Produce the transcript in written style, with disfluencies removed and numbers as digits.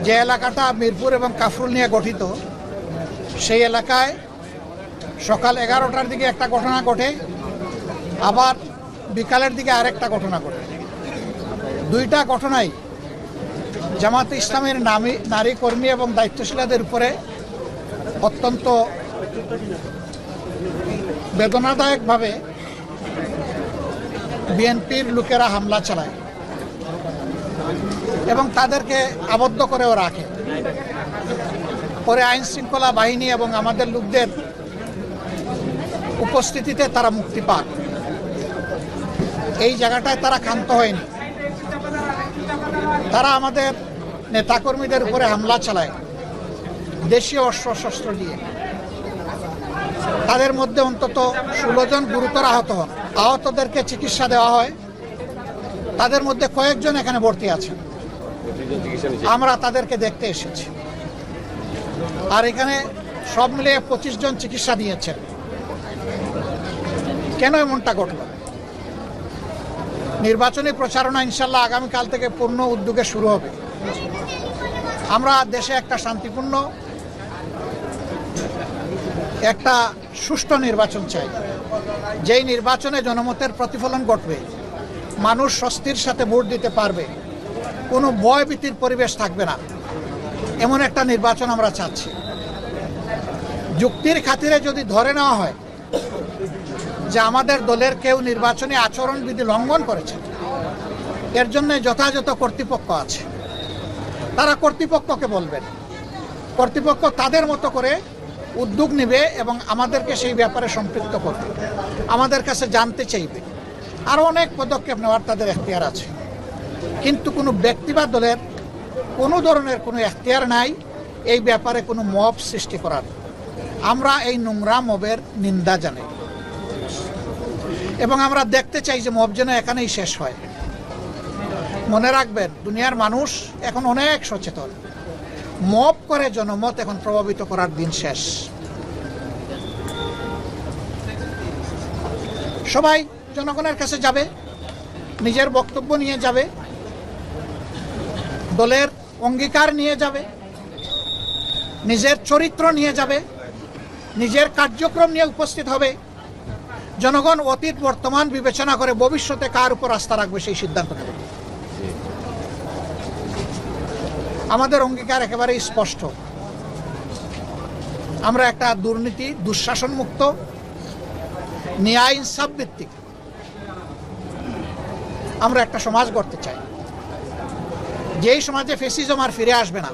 যে এলাকাটা মিরপুর এবং কাফরুল নিয়ে গঠিত, সেই এলাকায় সকাল 11টার দিকে একটা ঘটনা ঘটে, আবার বিকালের দিকে আরেকটা ঘটনা ঘটে। দুইটা ঘটনাই জামাতে ইসলামের নারী কর্মী এবং দায়িত্বশীলদের উপরে অত্যন্ত বেদনাদায়কভাবে বিএনপির লোকেরা হামলা চালায় এবং তাদেরকে আবদ্ধ করেও রাখে। পরে আইন শৃঙ্খলা বাহিনী এবং আমাদের লোকদের উপস্থিতিতে তারা মুক্তি পান। এই জায়গাটায় তারা ক্ষান্ত হয়নি, তারা আমাদের নেতাকর্মীদের উপরে হামলা চালায় দেশীয় অস্ত্রশস্ত্র দিয়ে। তাদের মধ্যে অন্তত 16 জন গুরুতর আহত হন। আহতদেরকে চিকিৎসা দেওয়া হয়, তাদের মধ্যে কয়েকজন এখানে ভর্তি আছেন। আমরা তাদেরকে দেখতে এসেছি। আর এখানে সব মিলিয়ে 25 জন চিকিৎসা নিয়েছেন। কেন এমনটা ঘটল? নির্বাচনী প্রচারণা ইনশাল্লাহ আগামীকাল থেকে পূর্ণ উদ্যোগে শুরু হবে। আমরা দেশে একটা শান্তিপূর্ণ, একটা সুষ্ঠু নির্বাচন চাই, যেই নির্বাচনে জনমতের প্রতিফলন ঘটবে, মানুষ স্বস্তির সাথে ভোট দিতে পারবে, কোনো ভয়ভীতির পরিবেশ থাকবে না, এমন একটা নির্বাচন আমরা চাচ্ছি। যুক্তির খাতিরে যদি ধরে নেওয়া হয় যে আমাদের দলের কেউ নির্বাচনী আচরণবিধি লঙ্ঘন করেছে, এর জন্য যথাযথ কর্তৃপক্ষ আছে, তারা কর্তৃপক্ষকে বলবেন, কর্তৃপক্ষ তাদের মতো করে উদ্যোগ নেবে এবং আমাদেরকে সেই ব্যাপারে সম্পৃক্ত করবে, আমাদের কাছে জানতে চাইবে। আরও অনেক পদক্ষেপ নেওয়ার তাদের এখতিয়ার আছে, কিন্তু কোনো ব্যক্তি বা দলের কোনো ধরনের কোনো এখতিয়ার নাই এই ব্যাপারে কোনো মব সৃষ্টি করার। আমরা এই নোংরা মবের নিন্দা জানাই এবং আমরা দেখতে চাই যে মব যেন এখানেই শেষ হয়। মনে রাখবেন, দুনিয়ার মানুষ এখন অনেক সচেতন। মব করে জনমত এখন প্রভাবিত করার দিন শেষ। সবাই জনগণের কাছে যাবে, নিজের বক্তব্য নিয়ে যাবে, দলের অঙ্গীকার নিয়ে যাবে, নিজের চরিত্র নিয়ে যাবে, নিজের কার্যক্রম নিয়ে উপস্থিত হবে। জনগণ অতীত বর্তমান বিবেচনা করে ভবিষ্যতে কার উপর আস্থা রাখবে সেই সিদ্ধান্ত নেবে। আমাদের অঙ্গীকার একেবারেই স্পষ্ট। আমরা একটা দুর্নীতি, দুঃশাসন মুক্ত, ন্যায় ইনসাফ ভিত্তিক আমরা একটা সমাজ গড়তে চাই, যেই সমাজে ফ্যাসিজম আর ফিরে আসবে না।